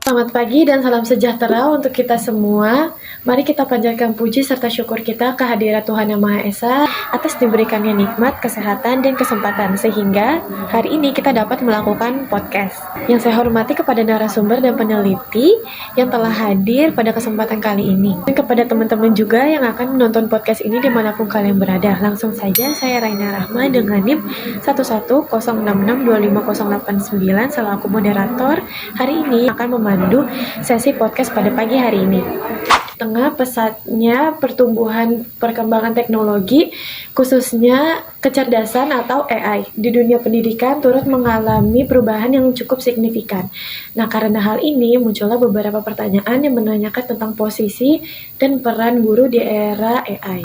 Selamat pagi dan salam sejahtera untuk kita semua. Mari kita panjatkan puji serta syukur kita kehadirat Tuhan Yang Maha Esa atas diberikannya nikmat, kesehatan, dan kesempatan sehingga hari ini kita dapat melakukan podcast. Yang saya hormati kepada narasumber dan peneliti yang telah hadir pada kesempatan kali ini. Dan kepada teman-teman juga yang akan menonton podcast ini dimanapun kalian berada. Langsung saja saya Raina Rahma dengan NIM 1106625089 selaku moderator. Hari ini akan memandu sesi podcast pada pagi hari ini. Tengah pesatnya pertumbuhan perkembangan teknologi, khususnya kecerdasan atau AI, di dunia pendidikan turut mengalami perubahan yang cukup signifikan. Nah, karena hal ini muncullah beberapa pertanyaan yang menanyakan tentang posisi dan peran guru di era AI.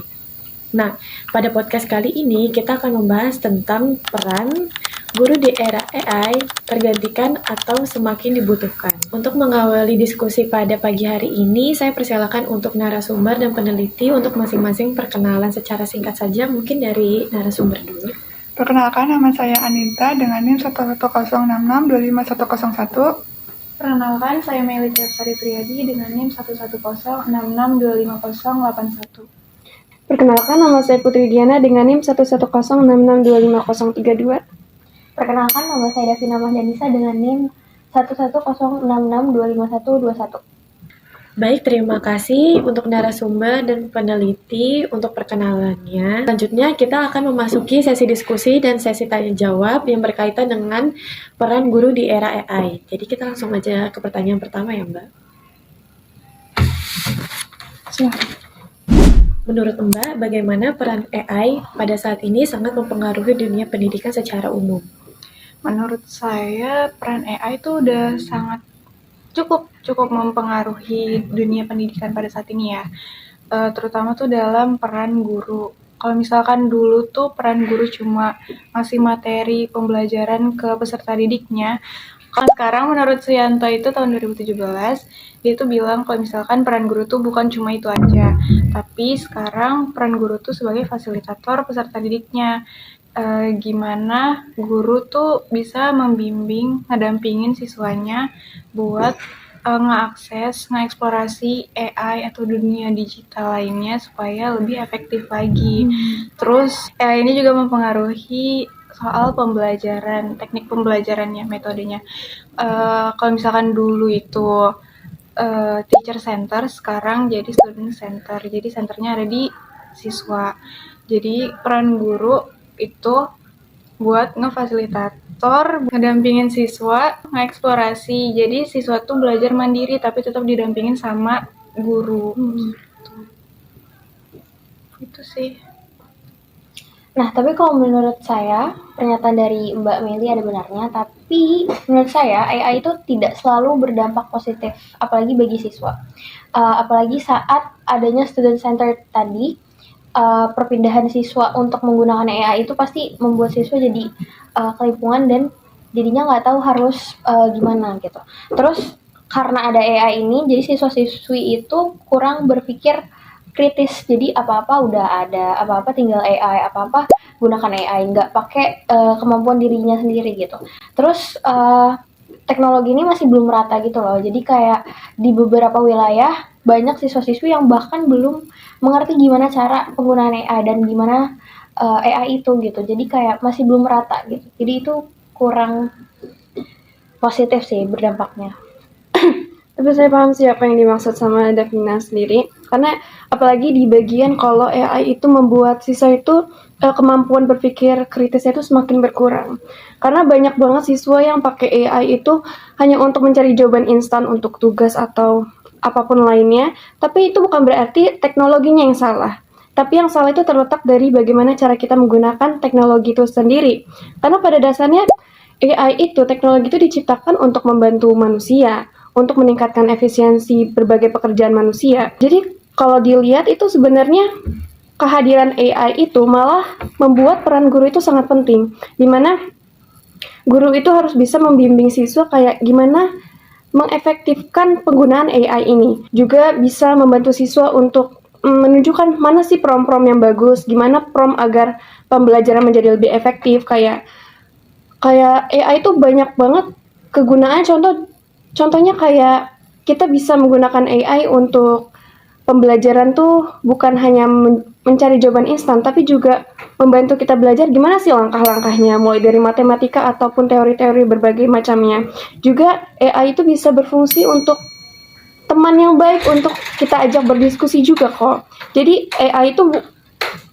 Nah, pada podcast kali ini kita akan membahas tentang peran guru di era AI tergantikan atau semakin dibutuhkan. Untuk mengawali diskusi pada pagi hari ini, saya persilakan untuk narasumber dan peneliti untuk masing-masing perkenalan secara singkat saja, mungkin dari narasumber dulu. Perkenalkan, nama saya Anita dengan NIM 1106625101. Perkenalkan, saya Meli Tiapsari Triadi dengan NIM 1106625081. Perkenalkan, nama saya Putri Diana dengan NIM 1106625032. Perkenalkan, nama saya Davina Mahdanisa dengan NIM 1106625121. Baik, terima kasih untuk narasumber dan peneliti untuk perkenalannya. Selanjutnya kita akan memasuki sesi diskusi dan sesi tanya jawab yang berkaitan dengan peran guru di era AI. Jadi kita langsung aja ke pertanyaan pertama ya, Mbak. Silakan. Menurut Mbak, bagaimana peran AI pada saat ini sangat mempengaruhi dunia pendidikan secara umum? Menurut saya, peran AI itu udah sangat cukup mempengaruhi dunia pendidikan pada saat ini ya. Terutama tuh dalam peran guru. Kalau misalkan dulu tuh peran guru cuma ngasih materi pembelajaran ke peserta didiknya. Kalau sekarang menurut Suyanto itu tahun 2017, dia tuh bilang kalau misalkan peran guru tuh bukan cuma itu aja, tapi sekarang peran guru tuh sebagai fasilitator peserta didiknya. Gimana guru tuh bisa membimbing, ngedampingin siswanya buat ngeeksplorasi AI atau dunia digital lainnya supaya lebih efektif lagi. Terus AI ini juga mempengaruhi soal pembelajaran, teknik pembelajarannya, metodenya. Kalau misalkan dulu itu teacher center, sekarang jadi student center. Jadi centernya ada di siswa. Jadi peran guru itu buat ngefasilitator, ngedampingin siswa, ngeeksplorasi. Jadi siswa tuh belajar mandiri tapi tetap didampingin sama guru. Itu sih. Nah, tapi kalau menurut saya, pernyataan dari Mbak Meli ada benarnya, tapi menurut saya AI itu tidak selalu berdampak positif, apalagi bagi siswa. Apalagi saat adanya student center tadi, perpindahan siswa untuk menggunakan AI itu pasti membuat siswa jadi kelimpungan dan jadinya nggak tahu harus gimana gitu. Terus karena ada AI ini, jadi siswa-siswi itu kurang berpikir kritis. Jadi apa-apa udah ada, apa-apa tinggal AI, apa-apa gunakan AI, nggak pakai kemampuan dirinya sendiri gitu. Terus teknologi ini masih belum merata gitu loh. Jadi kayak di beberapa wilayah banyak siswa-siswi yang bahkan belum mengerti gimana cara penggunaan AI dan gimana AI itu gitu. Jadi kayak masih belum merata gitu. Jadi itu kurang positif sih berdampaknya. Tapi saya paham sih apa yang dimaksud sama Davina sendiri. Karena apalagi di bagian kalau AI itu membuat siswa itu kemampuan berpikir kritisnya itu semakin berkurang. Karena banyak banget siswa yang pakai AI itu hanya untuk mencari jawaban instan untuk tugas atau apapun lainnya. Tapi itu bukan berarti teknologinya yang salah. Tapi yang salah itu terletak dari bagaimana cara kita menggunakan teknologi itu sendiri. Karena pada dasarnya AI itu, teknologi itu diciptakan untuk membantu manusia, untuk meningkatkan efisiensi berbagai pekerjaan manusia. Jadi kalau dilihat itu sebenarnya kehadiran AI itu malah membuat peran guru itu sangat penting. Di mana guru itu harus bisa membimbing siswa kayak gimana mengefektifkan penggunaan AI ini. Juga bisa membantu siswa untuk menunjukkan mana sih prom-prom yang bagus, gimana prom agar pembelajaran menjadi lebih efektif. Kayak AI itu banyak banget kegunaan, contohnya kayak kita bisa menggunakan AI untuk pembelajaran tuh bukan hanya mencari jawaban instan, tapi juga membantu kita belajar gimana sih langkah-langkahnya, mulai dari matematika ataupun teori-teori berbagai macamnya. Juga AI itu bisa berfungsi untuk teman yang baik untuk kita ajak berdiskusi juga kok. Jadi AI itu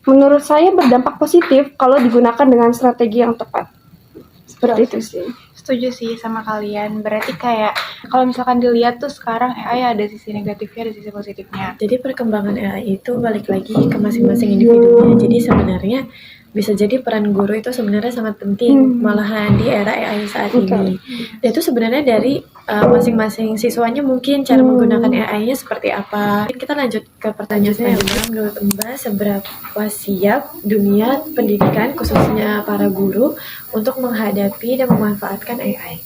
menurut saya berdampak positif kalau digunakan dengan strategi yang tepat. Seperti itu sih. Setuju sih sama kalian. Berarti kayak kalau misalkan dilihat tuh sekarang AI ada sisi negatifnya, ada sisi positifnya. Jadi perkembangan AI itu balik lagi ke masing-masing individunya. Jadi sebenarnya bisa jadi peran guru itu sebenarnya sangat penting, malahan di era AI saat ini. Dan itu sebenarnya dari masing-masing siswanya mungkin cara menggunakan AI-nya seperti apa. Kita lanjut ke pertanyaan selanjutnya. Menurut Mbak, seberapa siap dunia pendidikan khususnya para guru untuk menghadapi dan memanfaatkan AI?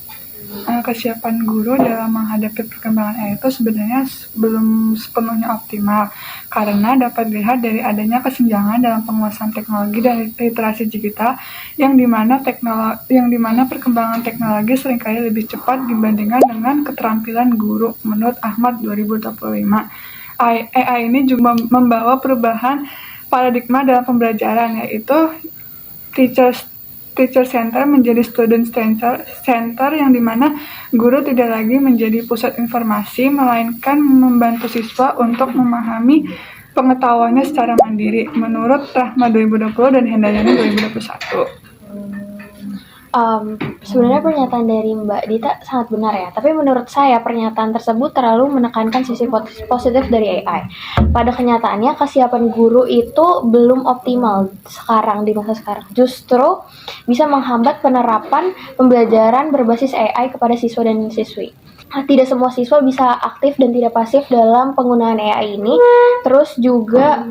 Kesiapan guru dalam menghadapi perkembangan AI itu sebenarnya belum sepenuhnya optimal karena dapat dilihat dari adanya kesenjangan dalam penguasaan teknologi dan literasi digital yang dimana perkembangan teknologi seringkali lebih cepat dibandingkan dengan keterampilan guru menurut Ahmad 2025. AI ini juga membawa perubahan paradigma dalam pembelajaran, yaitu teacher center menjadi student center yang dimana guru tidak lagi menjadi pusat informasi melainkan membantu siswa untuk memahami pengetahuannya secara mandiri menurut Rahma 2020 dan Hendayani 2021. Sebenarnya pernyataan dari Mbak Dita sangat benar ya, tapi menurut saya pernyataan tersebut terlalu menekankan sisi positif dari AI. Pada kenyataannya kesiapan guru itu belum optimal sekarang, di masa sekarang. Justru bisa menghambat penerapan pembelajaran berbasis AI kepada siswa dan siswi. Tidak semua siswa bisa aktif dan tidak pasif dalam penggunaan AI ini. Terus juga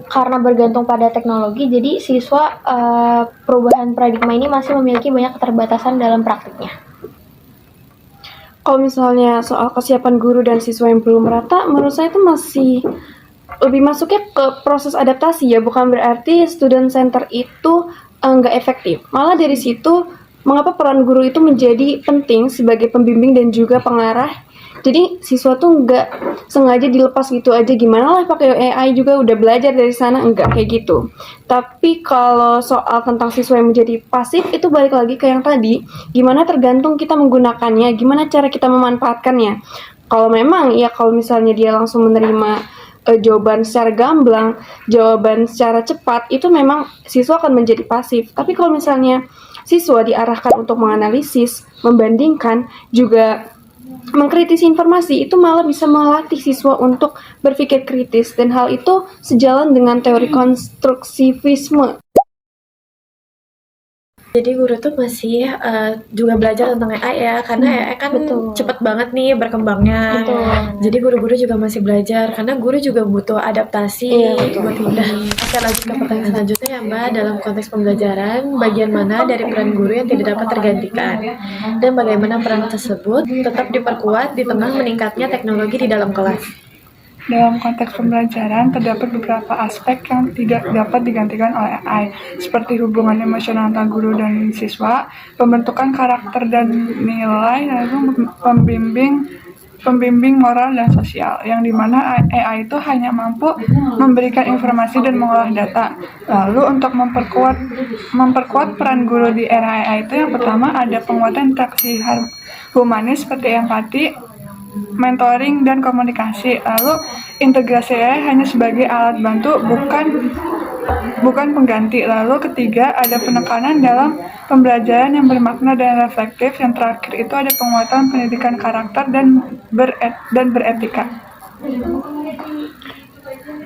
karena bergantung pada teknologi, jadi siswa perubahan paradigma ini masih memiliki banyak keterbatasan dalam praktiknya. Kalau misalnya soal kesiapan guru dan siswa yang belum merata, menurut saya itu masih lebih masuknya ke proses adaptasi ya, bukan berarti student center itu nggak efektif. Malah dari situ mengapa peran guru itu menjadi penting sebagai pembimbing dan juga pengarah. Jadi siswa tuh nggak sengaja dilepas gitu aja, gimana lah pakai AI juga udah belajar dari sana, enggak kayak gitu. Tapi kalau soal tentang siswa yang menjadi pasif itu balik lagi ke yang tadi, gimana tergantung kita menggunakannya, gimana cara kita memanfaatkannya. Kalau memang ya kalau misalnya dia langsung menerima jawaban secara gamblang, jawaban secara cepat, itu memang siswa akan menjadi pasif. Tapi kalau misalnya siswa diarahkan untuk menganalisis, membandingkan, juga mengkritisi informasi, itu malah bisa melatih siswa untuk berpikir kritis, dan hal itu sejalan dengan teori konstruktivisme. Jadi guru tuh masih juga belajar tentang AI ya, karena AI kan cepet banget nih berkembangnya. Jadi guru-guru juga masih belajar, karena guru juga butuh adaptasi buat ini. Oke, lanjut ke pertanyaan selanjutnya ya Mbak. Dalam konteks pembelajaran, bagian mana dari peran guru yang tidak dapat tergantikan? Dan bagaimana peran tersebut tetap diperkuat di tengah meningkatnya teknologi di dalam kelas? Dalam konteks pembelajaran, terdapat beberapa aspek yang tidak dapat digantikan oleh AI, seperti hubungan emosional antara guru dan siswa, pembentukan karakter dan nilai, lalu pembimbing moral dan sosial, yang dimana AI itu hanya mampu memberikan informasi dan mengolah data. Lalu untuk memperkuat peran guru di era AI itu, yang pertama ada penguatan interaksi humanis seperti empati, mentoring dan komunikasi. Lalu integrasi AI hanya sebagai alat bantu, bukan pengganti. Lalu ketiga ada penekanan dalam pembelajaran yang bermakna dan reflektif. Yang terakhir itu ada penguatan pendidikan karakter dan beretika.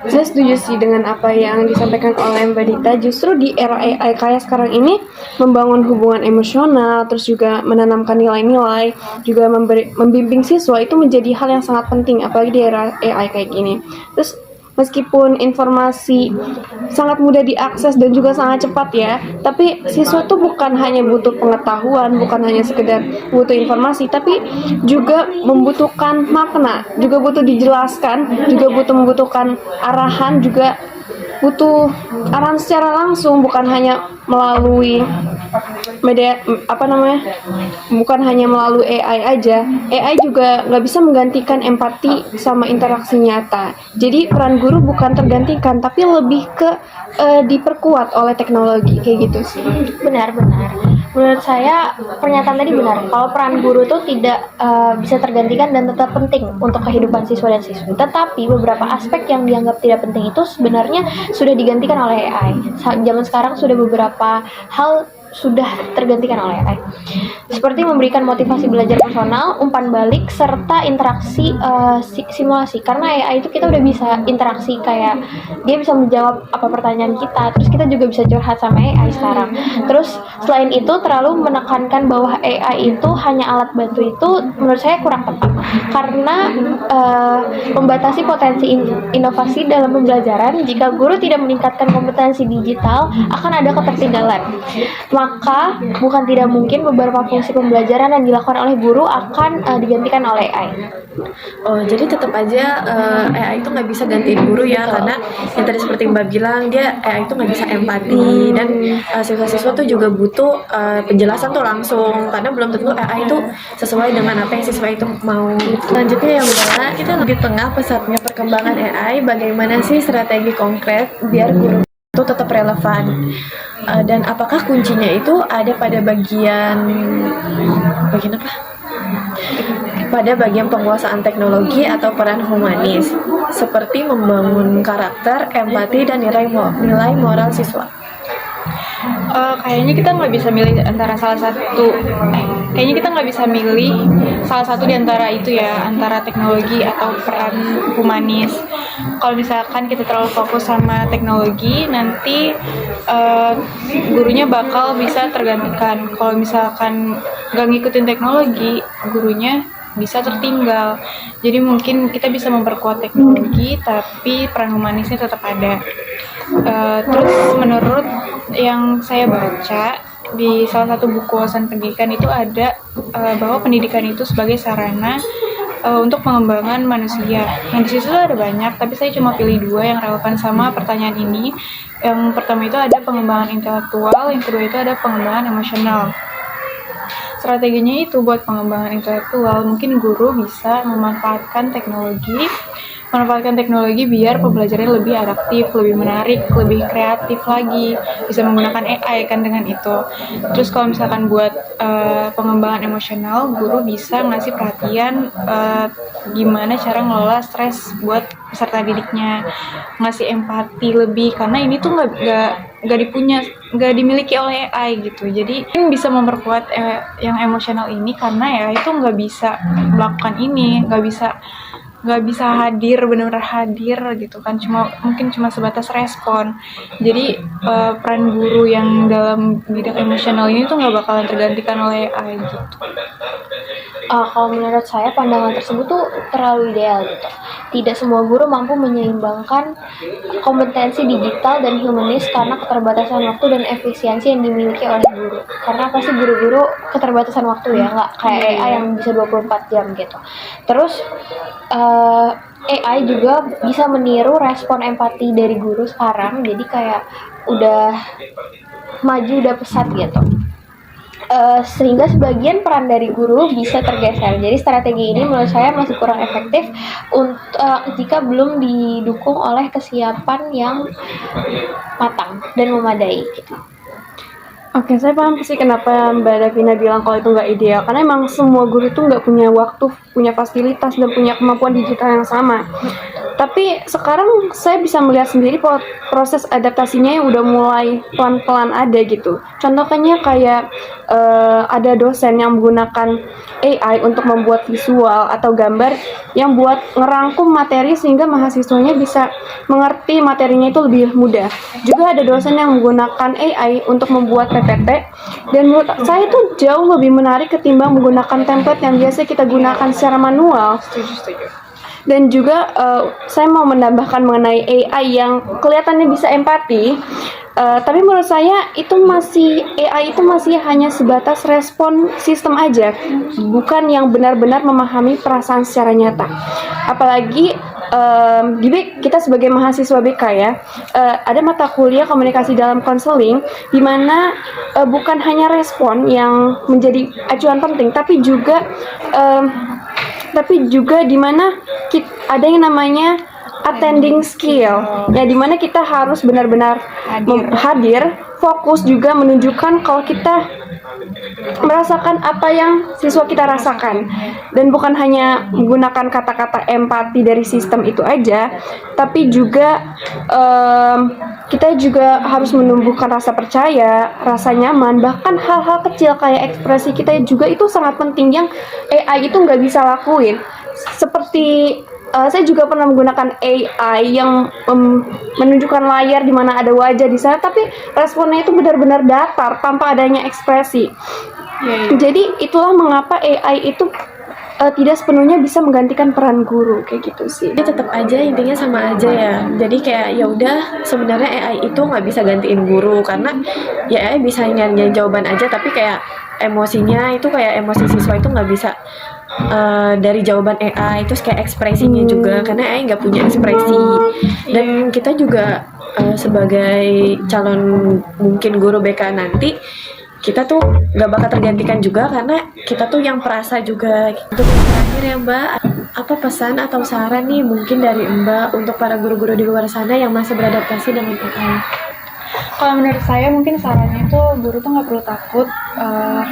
Saya setuju sih dengan apa yang disampaikan oleh Mbak Dita. Justru di era AI kayak sekarang ini, membangun hubungan emosional, terus juga menanamkan nilai-nilai, juga membimbing siswa itu menjadi hal yang sangat penting, apalagi di era AI kayak gini. Terus meskipun informasi sangat mudah diakses dan juga sangat cepat ya, tapi siswa tuh bukan hanya butuh pengetahuan, bukan hanya sekedar butuh informasi, tapi juga membutuhkan makna, juga butuh dijelaskan, juga membutuhkan arahan, juga butuh arahan secara langsung, bukan hanya melalui bukan hanya melalui AI aja. AI juga nggak bisa menggantikan empati sama interaksi nyata. Jadi peran guru bukan tergantikan, tapi lebih ke diperkuat oleh teknologi kayak gitu sih. Benar-benar. Menurut saya pernyataan tadi benar. Kalau peran guru tuh tidak bisa tergantikan dan tetap penting untuk kehidupan siswa dan siswi. Tetapi beberapa aspek yang dianggap tidak penting itu sebenarnya sudah digantikan oleh AI. Zaman sekarang sudah beberapa hal sudah tergantikan oleh AI. Seperti memberikan motivasi belajar personal, umpan balik, serta interaksi simulasi. Karena AI itu kita udah bisa interaksi, kayak dia bisa menjawab apa pertanyaan kita, terus kita juga bisa curhat sama AI sekarang. Terus selain itu terlalu menekankan bahwa AI itu hanya alat bantu itu menurut saya kurang tepat. Karena membatasi potensi inovasi dalam pembelajaran. Jika guru tidak meningkatkan kompetensi digital, akan ada ketertinggalan. Maka bukan tidak mungkin beberapa fungsi pembelajaran yang dilakukan oleh guru akan digantikan oleh AI. Oh, jadi tetap aja AI itu nggak bisa gantiin guru ya, karena yang tadi seperti Mbak bilang, dia AI itu nggak bisa empati, dan siswa-siswa tuh juga butuh penjelasan tuh langsung, karena belum tentu AI itu sesuai dengan apa yang siswa itu mau. Selanjutnya yang mana, kita di tengah pesatnya perkembangan AI, bagaimana sih strategi konkret biar guru itu tetap relevan, dan apakah kuncinya itu ada pada bagian apa? Pada bagian penguasaan teknologi atau peran humanis, seperti membangun karakter, empati, dan nilai moral siswa. Kayaknya kita nggak bisa milih antara salah satu. Kayaknya kita nggak bisa milih salah satu di antara itu ya, antara teknologi atau peran humanis. Kalau misalkan kita terlalu fokus sama teknologi, nanti gurunya bakal bisa tergantikan. Kalau misalkan nggak ngikutin teknologi, gurunya bisa tertinggal. Jadi mungkin kita bisa memperkuat teknologi, tapi peran humanisnya tetap ada. Terus menurut yang saya baca di salah satu buku wawasan pendidikan itu ada bahwa pendidikan itu sebagai sarana untuk pengembangan manusia. Yang di situ ada banyak, tapi saya cuma pilih 2 yang relevan sama pertanyaan ini. Yang pertama itu ada pengembangan intelektual, yang kedua itu ada pengembangan emosional. Strateginya itu buat pengembangan intelektual, mungkin guru bisa memanfaatkan teknologi biar pembelajarannya lebih adaptif, lebih menarik, lebih kreatif lagi, bisa menggunakan AI kan dengan itu. Terus kalau misalkan buat pengembangan emosional, guru bisa ngasih perhatian gimana cara ngelola stres buat peserta didiknya, ngasih empati lebih, karena ini tuh nggak dimiliki oleh AI gitu. Jadi bisa memperkuat yang emosional ini, karena ya itu nggak bisa melakukan ini, nggak bisa hadir, benar-benar hadir gitu kan, mungkin cuma sebatas respon. Jadi peran guru yang dalam bidang emosional ini tuh nggak bakalan tergantikan oleh AI gitu. Kalau menurut saya pandangan tersebut tuh terlalu ideal gitu. Tidak semua guru mampu menyeimbangkan kompetensi digital dan humanis karena keterbatasan waktu dan efisiensi yang dimiliki oleh guru. Karena pasti guru-guru keterbatasan waktu ya, nggak kayak AI yang bisa 24 jam gitu. Terus AI juga bisa meniru respon empati dari guru sekarang, jadi kayak udah maju, udah pesat gitu. Sehingga sebagian peran dari guru bisa tergeser. Jadi strategi ini menurut saya masih kurang efektif jika belum didukung oleh kesiapan yang matang dan memadai gitu. Oke, saya paham sih kenapa Mbak Davina bilang kalau itu nggak ideal. Karena emang semua guru itu nggak punya waktu, punya fasilitas, dan punya kemampuan digital yang sama. Tapi sekarang saya bisa melihat sendiri proses adaptasinya yang udah mulai pelan-pelan ada gitu. Contohnya kayak ada dosen yang menggunakan AI untuk membuat visual atau gambar yang buat ngerangkum materi sehingga mahasiswanya bisa mengerti materinya itu lebih mudah. Juga ada dosen yang menggunakan AI untuk membuat PPT, dan menurut saya itu jauh lebih menarik ketimbang menggunakan template yang biasa kita gunakan secara manual. Setuju. Dan juga saya mau menambahkan mengenai AI yang kelihatannya bisa empati, tapi menurut saya AI itu masih hanya sebatas respon sistem aja, bukan yang benar-benar memahami perasaan secara nyata. Apalagi kita sebagai mahasiswa BK ya, ada mata kuliah komunikasi dalam konseling di mana bukan hanya respon yang menjadi acuan penting, tapi juga di mana ada yang namanya attending skill, ya di mana kita harus benar-benar hadir, fokus juga menunjukkan kalau kita merasakan apa yang siswa kita rasakan, dan bukan hanya menggunakan kata-kata empati dari sistem itu aja, tapi juga kita juga harus menumbuhkan rasa percaya, rasa nyaman, bahkan hal-hal kecil kayak ekspresi kita juga itu sangat penting yang AI itu nggak bisa lakuin. Seperti saya juga pernah menggunakan AI yang menunjukkan layar di mana ada wajah di sana, tapi responnya itu benar-benar datar tanpa adanya ekspresi. Jadi itulah mengapa AI itu tidak sepenuhnya bisa menggantikan peran guru kayak gitu sih. Jadi tetap aja intinya sama aja ya. Jadi kayak ya udah, sebenarnya AI itu nggak bisa gantiin guru, karena ya AI bisa nyari jawaban aja, tapi kayak emosinya itu kayak emosi siswa itu nggak bisa dari jawaban AI, terus kayak ekspresinya juga, karena AI nggak punya ekspresi. Dan kita juga sebagai calon mungkin guru BK nanti, kita tuh nggak bakal tergantikan juga, karena kita tuh yang perasa juga. Untuk yang terakhir ya Mbak, apa pesan atau saran nih mungkin dari Mbak untuk para guru-guru di luar sana yang masih beradaptasi dengan AI? Kalau menurut saya mungkin sarannya itu guru tuh nggak perlu takut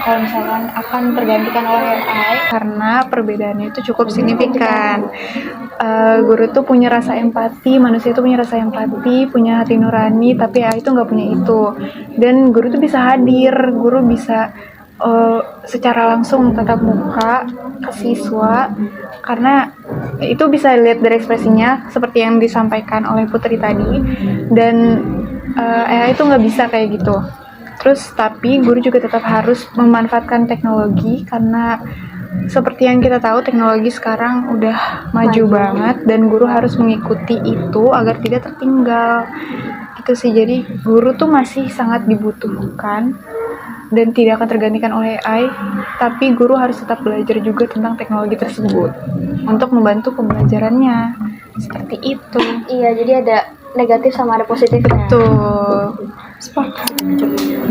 kalau misalkan akan tergantikan oleh AI, karena perbedaannya itu cukup signifikan. Guru tuh punya rasa empati, manusia tuh punya rasa empati, punya hati nurani, tapi AI itu nggak punya itu. Dan guru tuh bisa hadir, guru bisa secara langsung tatap muka ke siswa, karena itu bisa dilihat dari ekspresinya seperti yang disampaikan oleh Putri tadi. Dan AI itu nggak bisa kayak gitu. Terus tapi guru juga tetap harus memanfaatkan teknologi, karena seperti yang kita tahu teknologi sekarang udah maju banget, dan guru harus mengikuti itu agar tidak tertinggal gitu sih. Jadi guru tuh masih sangat dibutuhkan dan tidak akan tergantikan oleh AI, tapi guru harus tetap belajar juga tentang teknologi tersebut untuk membantu pembelajarannya. Seperti itu. Iya, jadi ada negatif sama ada positifnya. Tuh.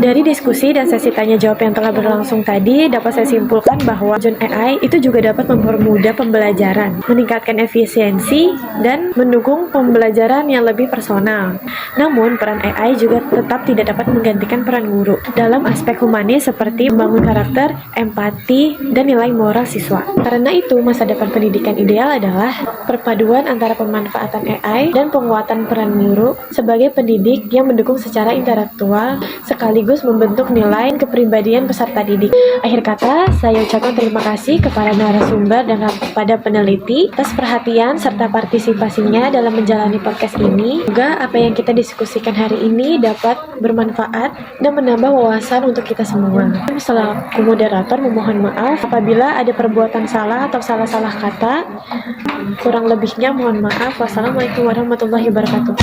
Dari diskusi dan sesi tanya jawab yang telah berlangsung tadi, dapat saya simpulkan bahwa John AI itu juga dapat mempermudah pembelajaran, meningkatkan efisiensi, dan mendukung pembelajaran yang lebih personal. Namun, peran AI juga tetap tidak dapat menggantikan peran guru dalam aspek humanis seperti membangun karakter, empati, dan nilai moral siswa. Karena itu, masa depan pendidikan ideal adalah perpaduan antara pemanfaatan AI dan penguatan peran guru sebagai pendidik yang mendukung secara intelektual sekaligus membentuk nilai kepribadian peserta didik. Akhir kata, saya ucapkan terima kasih kepada narasumber dan kepada peneliti atas perhatian serta partisipasinya dalam menjalani podcast ini. Semoga apa yang kita diskusikan hari ini dapat bermanfaat dan menambah wawasan untuk kita semua. Selaku moderator memohon maaf apabila ada perbuatan salah atau salah-salah kata. Kurang lebihnya mohon maaf. Wassalamualaikum warahmatullahi wabarakatuh.